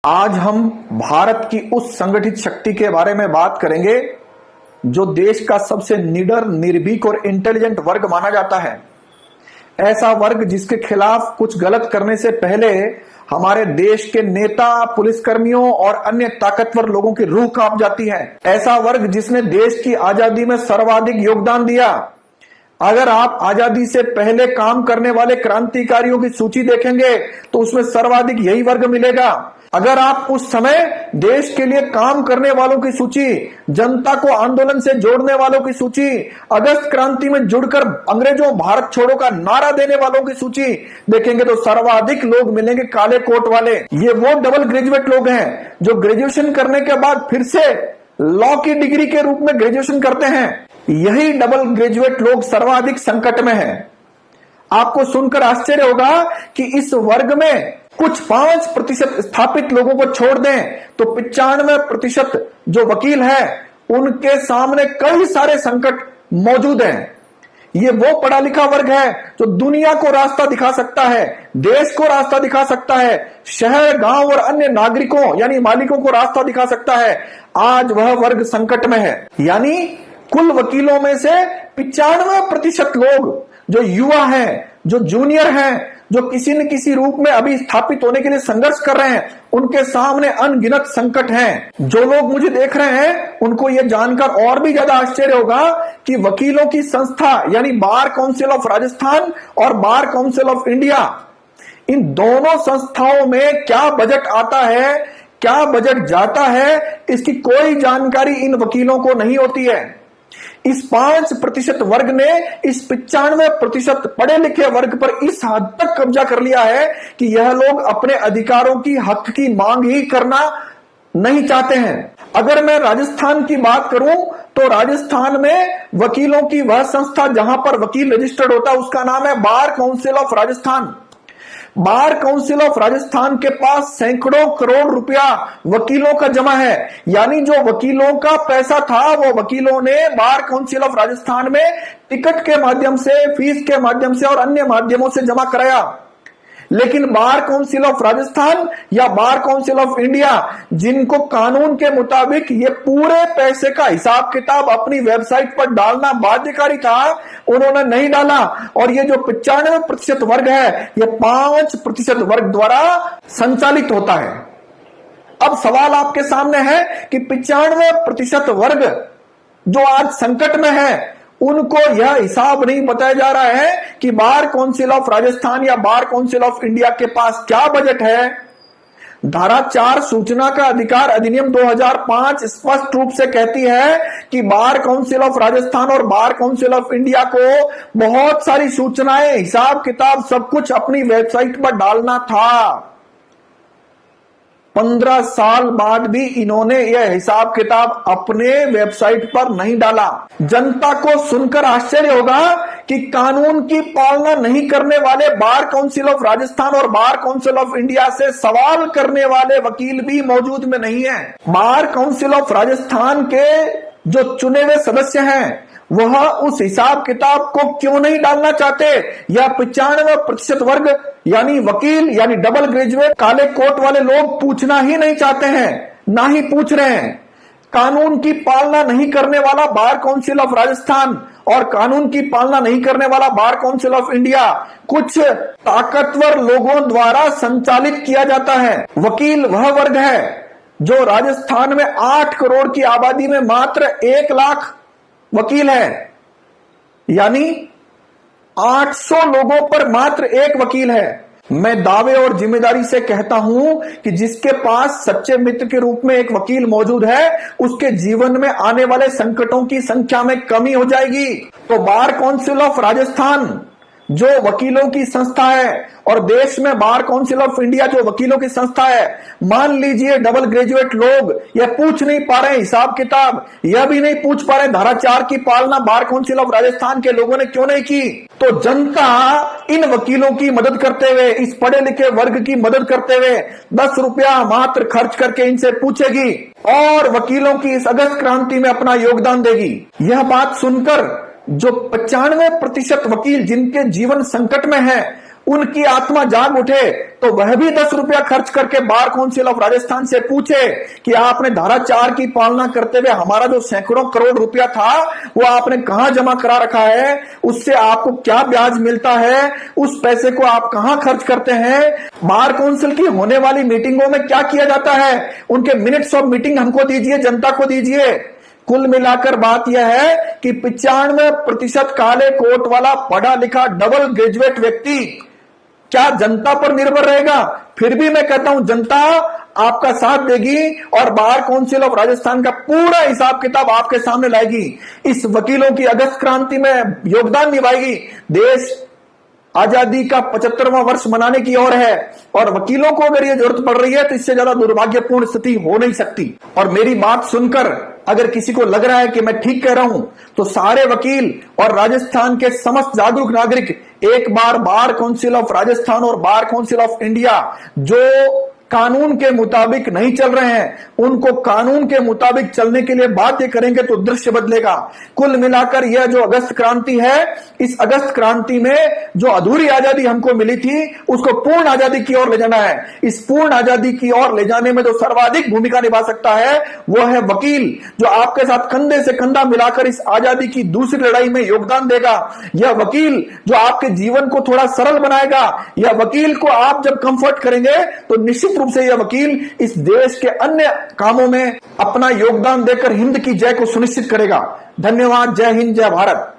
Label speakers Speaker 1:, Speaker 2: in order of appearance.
Speaker 1: आज हम भारत की उस संगठित शक्ति के बारे में बात करेंगे जो देश का सबसे निडर, निर्भीक और इंटेलिजेंट वर्ग माना जाता है। ऐसा वर्ग जिसके खिलाफ कुछ गलत करने से पहले हमारे देश के नेता, पुलिसकर्मियों और अन्य ताकतवर लोगों की रूह कांप जाती है। ऐसा वर्ग जिसने देश की आजादी में सर्वाधिक योगदान दिया। अगर आप आजादी से पहले काम करने वाले क्रांतिकारियों की सूची देखेंगे तो उसमें सर्वाधिक यही वर्ग मिलेगा। अगर आप उस समय देश के लिए काम करने वालों की सूची, जनता को आंदोलन से जोड़ने वालों की सूची, अगस्त क्रांति में जुड़कर अंग्रेजों भारत छोड़ो का नारा देने वालों की सूची देखेंगे तो सर्वाधिक लोग मिलेंगे काले कोट वाले। ये वो डबल ग्रेजुएट लोग हैं जो ग्रेजुएशन करने के बाद फिर से लॉ की डिग्री के रूप में ग्रेजुएशन करते हैं। यही डबल ग्रेजुएट लोग सर्वाधिक संकट में हैं। आपको सुनकर आश्चर्य होगा कि इस वर्ग में कुछ 5% स्थापित लोगों को छोड़ दें तो 95% जो वकील हैं उनके सामने कई सारे संकट मौजूद हैं। ये वो पढ़ा लिखा वर्ग है जो दुनिया को रास्ता दिखा सकता है, देश को रास्ता दिखा सकता है, शहर, गांव और अन्य नागरिकों यानी मालिकों को रास्ता दिखा सकता है। आज वह वर्ग संकट में है। यानी कुल वकीलों में से 95% लोग जो युवा हैं, जो जूनियर हैं, जो किसी न किसी रूप में अभी स्थापित होने के लिए संघर्ष कर रहे हैं, उनके सामने अनगिनत संकट हैं। जो लोग मुझे देख रहे हैं उनको यह जानकर और भी ज्यादा आश्चर्य होगा कि वकीलों की संस्था यानी बार काउंसिल ऑफ राजस्थान और बार काउंसिल ऑफ इंडिया, इन दोनों संस्थाओं में क्या बजट आता है, क्या बजट जाता है, इसकी कोई जानकारी इन वकीलों को नहीं होती है। इस 5% वर्ग ने इस 95% पढ़े लिखे वर्ग पर इस हद तक कब्जा कर लिया है कि यह लोग अपने अधिकारों की, हक की मांग ही करना नहीं चाहते हैं। अगर मैं राजस्थान की बात करूं तो राजस्थान में वकीलों की वह संस्था जहां पर वकील रजिस्टर्ड होता है उसका नाम है bar council of Rajasthan. Bar council of Rajasthan के पास सैकड़ों करोड़ रुपया वकीलों का जमा है। यानी जो वकीलों का पैसा था वो वकीलों ने बार काउंसिल ऑफ राजस्थान में टिकट के माध्यम से, फीस के माध्यम से और अन्य माध्यमों से जमा कराया। लेकिन बार काउंसिल ऑफ राजस्थान या बार काउंसिल ऑफ इंडिया, जिनको कानून के मुताबिक ये पूरे पैसे का हिसाब किताब अपनी वेबसाइट पर डालना बाध्यकारी था, उन्होंने नहीं डाला। और ये जो 95% वर्ग है ये 5% वर्ग द्वारा संचालित होता है। अब सवाल आपके सामने है कि 95% वर्ग जो आज संकट में है उनको यह हिसाब नहीं बताया जा रहा है कि बार काउंसिल ऑफ राजस्थान या बार काउंसिल ऑफ इंडिया के पास क्या बजट है। धारा 4 सूचना का अधिकार अधिनियम 2005 स्पष्ट रूप से कहती है कि बार काउंसिल ऑफ राजस्थान और बार काउंसिल ऑफ इंडिया को बहुत सारी सूचनाएं, हिसाब किताब सब कुछ अपनी वेबसाइट पर डालना था। 15 साल बाद भी इन्होंने यह हिसाब किताब अपने वेबसाइट पर नहीं डाला। जनता को सुनकर आश्चर्य होगा कि कानून की पालना नहीं करने वाले बार काउंसिल ऑफ राजस्थान और बार काउंसिल ऑफ इंडिया से सवाल करने वाले वकील भी मौजूद में नहीं है। बार काउंसिल ऑफ राजस्थान के जो चुने हुए सदस्य हैं वह उस हिसाब किताब को क्यों नहीं डालना चाहते? या 95% वर्ग यानी वकील यानी डबल ग्रेजुएट काले कोट वाले लोग पूछना ही नहीं चाहते हैं, ना ही पूछ रहे हैं। कानून की पालना नहीं करने वाला बार काउंसिल ऑफ राजस्थान और कानून की पालना नहीं करने वाला बार काउंसिल ऑफ इंडिया कुछ ताकतवर लोगों द्वारा संचालित किया जाता है। वकील वह वर्ग है जो राजस्थान में 8 करोड़ की आबादी में मात्र 1 लाख वकील है। यानी 800 लोगों पर मात्र 1 वकील है। मैं दावे और जिम्मेदारी से कहता हूं कि जिसके पास सच्चे मित्र के रूप में एक वकील मौजूद है उसके जीवन में आने वाले संकटों की संख्या में कमी हो जाएगी। तो बार काउंसिल ऑफ राजस्थान जो वकीलों की संस्था है और देश में बार काउंसिल ऑफ इंडिया जो वकीलों की संस्था है, मान लीजिए डबल ग्रेजुएट लोग यह पूछ नहीं पा रहे हिसाब किताब, यह भी नहीं पूछ पा रहे धारा 4 की पालना बार काउंसिल ऑफ राजस्थान के लोगों ने क्यों नहीं की, तो जनता इन वकीलों की मदद करते हुए, इस पढ़े लिखे वर्ग की मदद करते हुए 10 रुपया मात्र खर्च करके इनसे पूछेगी और वकीलों की इस अगस्त क्रांति में अपना योगदान देगी। यह बात सुनकर जो 95% वकील जिनके जीवन संकट में है उनकी आत्मा जाग उठे तो वह भी 10 रुपया खर्च करके बार काउंसिल ऑफ राजस्थान से पूछे कि आपने धारा 4 की पालना करते हुए हमारा जो सैकड़ों करोड़ रुपया था वो आपने कहां जमा करा रखा है, उससे आपको क्या ब्याज मिलता है, उस पैसे को आप कहां खर्च करते हैं, बार काउंसिल की होने वाली मीटिंगों में क्या किया जाता है, उनके मिनट्स ऑफ मीटिंग हमको दीजिए, जनता को दीजिए। कुल मिलाकर बात यह है कि 95% काले कोट वाला पढ़ा लिखा डबल ग्रेजुएट व्यक्ति क्या जनता पर निर्भर रहेगा? फिर भी मैं कहता हूं जनता आपका साथ देगी और बार काउंसिल ऑफ राजस्थान का पूरा हिसाब किताब आपके सामने लाएगी। इस वकीलों की अगस्त क्रांति में योगदान निभाएगी। देश आजादी का 75वां वर्ष मनाने की ओर है और वकीलों को अगर यह जरूरत पड़ रही है तो इससे ज्यादा दुर्भाग्यपूर्ण स्थिति हो नहीं सकती। और मेरी बात सुनकर अगर किसी को लग रहा है कि मैं ठीक कह रहा हूं तो सारे वकील और राजस्थान के समस्त जागरूक नागरिक एक बार बार काउंसिल ऑफ राजस्थान और बार काउंसिल ऑफ इंडिया जो कानून के मुताबिक नहीं चल रहे हैं उनको कानून के मुताबिक चलने के लिए बाध्य करेंगे तो दृश्य बदलेगा। कुल मिलाकर यह जो अगस्त क्रांति है, इस अगस्त क्रांति में जो अधूरी आजादी हमको मिली थी उसको पूर्ण आजादी की ओर ले जाना है। इस पूर्ण आजादी की ओर ले जाने में जो सर्वाधिक भूमिका निभा सकता है वो है वकील, जो आपके साथ कंधे से कंधा मिलाकर इस आजादी की दूसरी लड़ाई में योगदान देगा। यह वकील जो आपके जीवन को थोड़ा सरल बनाएगा। यह वकील को आप जब कंफर्ट करेंगे तो निश्चित रूप से यह वकील इस देश के अन्य कामों में अपना योगदान देकर हिंद की जय को सुनिश्चित करेगा। धन्यवाद। जय हिंद, जय भारत।